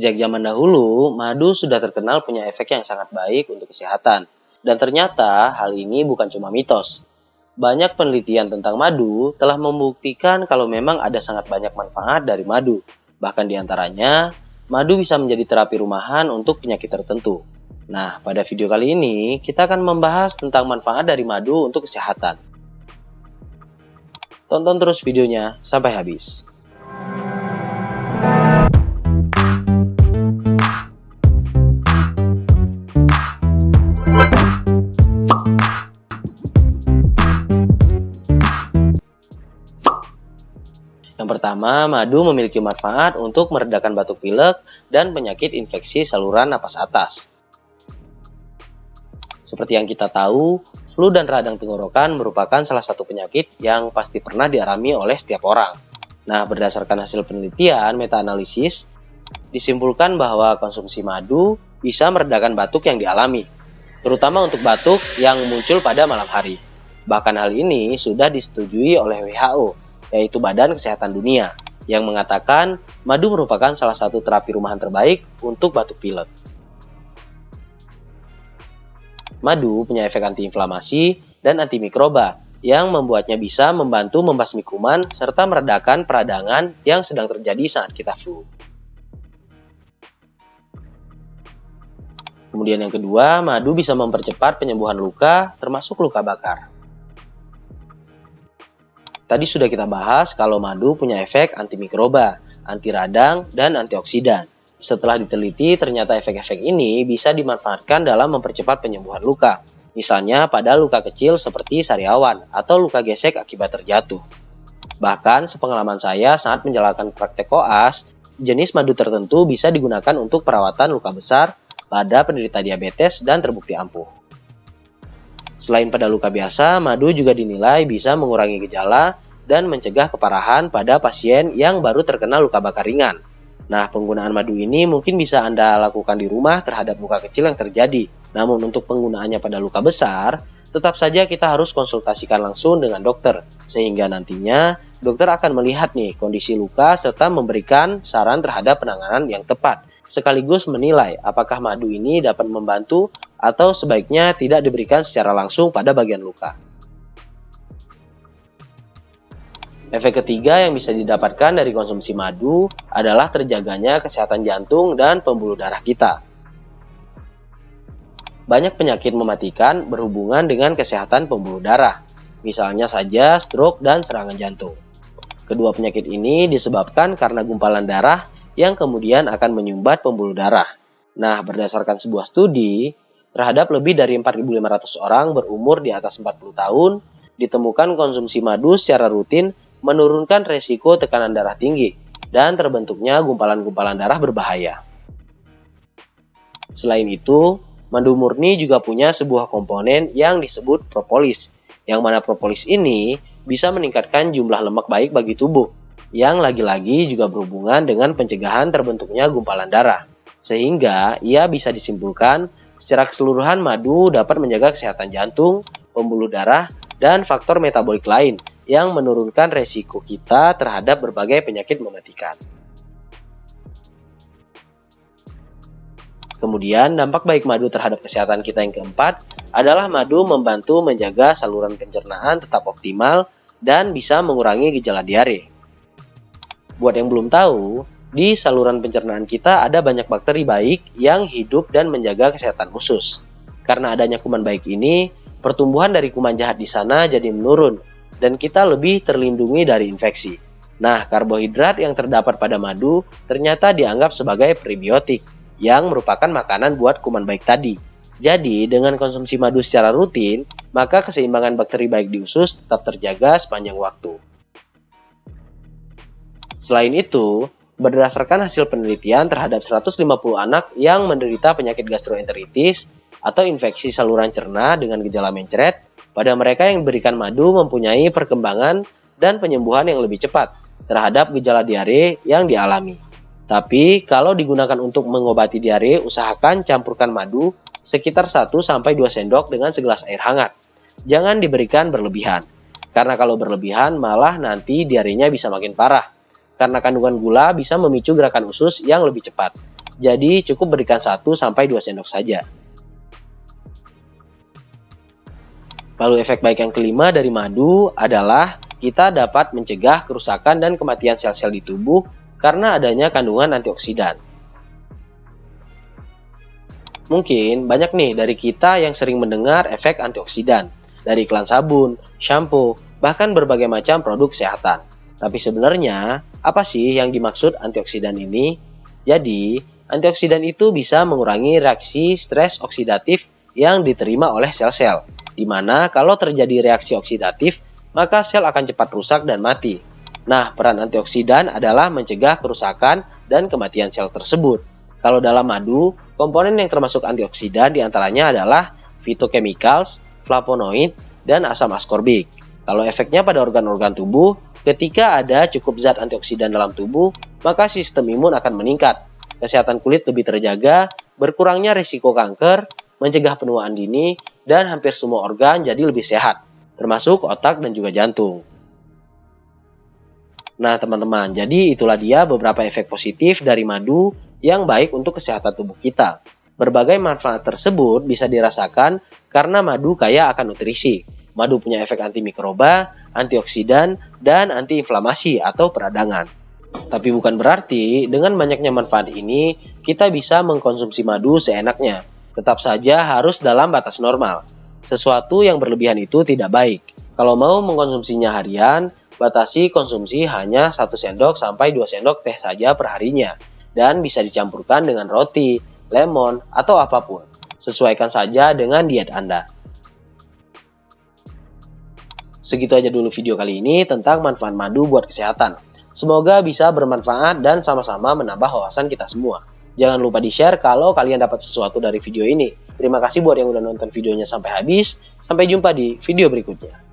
Sejak zaman dahulu, madu sudah terkenal punya efek yang sangat baik untuk kesehatan. Dan ternyata hal ini bukan cuma mitos. Banyak penelitian tentang madu telah membuktikan kalau memang ada sangat banyak manfaat dari madu. Bahkan diantaranya, madu bisa menjadi terapi rumahan untuk penyakit tertentu. Nah, pada video kali ini kita akan membahas tentang manfaat dari madu untuk kesehatan. Tonton terus videonya sampai habis. Yang pertama, madu memiliki manfaat untuk meredakan batuk pilek dan penyakit infeksi saluran napas atas. Seperti yang kita tahu, flu dan radang tenggorokan merupakan salah satu penyakit yang pasti pernah dialami oleh setiap orang. Nah, berdasarkan hasil penelitian meta-analisis, disimpulkan bahwa konsumsi madu bisa meredakan batuk yang dialami, terutama untuk batuk yang muncul pada malam hari. Bahkan hal ini sudah disetujui oleh WHO, yaitu Badan Kesehatan Dunia, yang mengatakan madu merupakan salah satu terapi rumahan terbaik untuk batuk pilek. Madu punya efek antiinflamasi dan antimikroba yang membuatnya bisa membantu membasmi kuman serta meredakan peradangan yang sedang terjadi saat kita flu. Kemudian yang kedua, madu bisa mempercepat penyembuhan luka, termasuk luka bakar. Tadi sudah kita bahas kalau madu punya efek antimikroba, anti radang, dan antioksidan. Setelah diteliti, ternyata efek-efek ini bisa dimanfaatkan dalam mempercepat penyembuhan luka. Misalnya pada luka kecil seperti sariawan atau luka gesek akibat terjatuh. Bahkan sepengalaman saya saat menjalankan praktek koas, jenis madu tertentu bisa digunakan untuk perawatan luka besar pada penderita diabetes dan terbukti ampuh. Selain pada luka biasa, madu juga dinilai bisa mengurangi gejala dan mencegah keparahan pada pasien yang baru terkena luka bakar ringan. Nah, penggunaan madu ini mungkin bisa Anda lakukan di rumah terhadap luka kecil yang terjadi. Namun untuk penggunaannya pada luka besar, tetap saja kita harus konsultasikan langsung dengan dokter. Sehingga nantinya dokter akan melihat nih kondisi luka serta memberikan saran terhadap penanganan yang tepat. Sekaligus menilai apakah madu ini dapat membantu atau sebaiknya tidak diberikan secara langsung pada bagian luka. Efek ketiga yang bisa didapatkan dari konsumsi madu adalah terjaganya kesehatan jantung dan pembuluh darah kita. Banyak penyakit mematikan berhubungan dengan kesehatan pembuluh darah, misalnya saja stroke dan serangan jantung. Kedua penyakit ini disebabkan karena gumpalan darah yang kemudian akan menyumbat pembuluh darah. Nah, berdasarkan sebuah studi, terhadap lebih dari 4.500 orang berumur di atas 40 tahun, ditemukan konsumsi madu secara rutin menurunkan resiko tekanan darah tinggi dan terbentuknya gumpalan-gumpalan darah berbahaya. Selain itu, madu murni juga punya sebuah komponen yang disebut propolis, yang mana propolis ini bisa meningkatkan jumlah lemak baik bagi tubuh, yang lagi-lagi juga berhubungan dengan pencegahan terbentuknya gumpalan darah. Sehingga ia bisa disimpulkan secara keseluruhan madu dapat menjaga kesehatan jantung, pembuluh darah, dan faktor metabolik lain yang menurunkan resiko kita terhadap berbagai penyakit mematikan. Kemudian, dampak baik madu terhadap kesehatan kita yang keempat adalah madu membantu menjaga saluran pencernaan tetap optimal dan bisa mengurangi gejala diare. Buat yang belum tahu, di saluran pencernaan kita ada banyak bakteri baik yang hidup dan menjaga kesehatan usus. Karena adanya kuman baik ini, pertumbuhan dari kuman jahat di sana jadi menurun dan kita lebih terlindungi dari infeksi. Nah, karbohidrat yang terdapat pada madu ternyata dianggap sebagai prebiotik yang merupakan makanan buat kuman baik tadi. Jadi, dengan konsumsi madu secara rutin, maka keseimbangan bakteri baik di usus tetap terjaga sepanjang waktu. Selain itu, berdasarkan hasil penelitian terhadap 150 anak yang menderita penyakit gastroenteritis atau infeksi saluran cerna dengan gejala mencret, pada mereka yang diberikan madu mempunyai perkembangan dan penyembuhan yang lebih cepat terhadap gejala diare yang dialami. Tapi kalau digunakan untuk mengobati diare, usahakan campurkan madu sekitar 1-2 sendok dengan segelas air hangat. Jangan diberikan berlebihan, karena kalau berlebihan malah nanti diarenya bisa makin parah. Karena kandungan gula bisa memicu gerakan usus yang lebih cepat. Jadi cukup berikan 1-2 sendok saja. Lalu efek baik yang kelima dari madu adalah kita dapat mencegah kerusakan dan kematian sel-sel di tubuh karena adanya kandungan antioksidan. Mungkin banyak nih dari kita yang sering mendengar efek antioksidan dari iklan sabun, shampoo, bahkan berbagai macam produk kesehatan. Tapi sebenarnya, apa sih yang dimaksud antioksidan ini? Jadi, antioksidan itu bisa mengurangi reaksi stres oksidatif yang diterima oleh sel-sel, di mana kalau terjadi reaksi oksidatif, maka sel akan cepat rusak dan mati. Nah, peran antioksidan adalah mencegah kerusakan dan kematian sel tersebut. Kalau dalam madu, komponen yang termasuk antioksidan diantaranya adalah phytochemicals, flavonoid, dan asam askorbik. Kalau efeknya pada organ-organ tubuh, ketika ada cukup zat antioksidan dalam tubuh, maka sistem imun akan meningkat. Kesehatan kulit lebih terjaga, berkurangnya risiko kanker, mencegah penuaan dini, dan hampir semua organ jadi lebih sehat, termasuk otak dan juga jantung. Nah teman-teman, jadi itulah dia beberapa efek positif dari madu yang baik untuk kesehatan tubuh kita. Berbagai manfaat tersebut bisa dirasakan karena madu kaya akan nutrisi. Madu punya efek antimikroba, antioksidan, dan antiinflamasi atau peradangan. Tapi bukan berarti dengan banyaknya manfaat ini, kita bisa mengkonsumsi madu seenaknya. Tetap saja harus dalam batas normal. Sesuatu yang berlebihan itu tidak baik. Kalau mau mengkonsumsinya harian, batasi konsumsi hanya 1 sendok sampai 2 sendok teh saja perharinya. Dan bisa dicampurkan dengan roti, lemon, atau apapun. Sesuaikan saja dengan diet Anda. Segitu aja dulu video kali ini tentang manfaat madu buat kesehatan. Semoga bisa bermanfaat dan sama-sama menambah wawasan kita semua. Jangan lupa di-share kalau kalian dapat sesuatu dari video ini. Terima kasih buat yang udah nonton videonya sampai habis. Sampai jumpa di video berikutnya.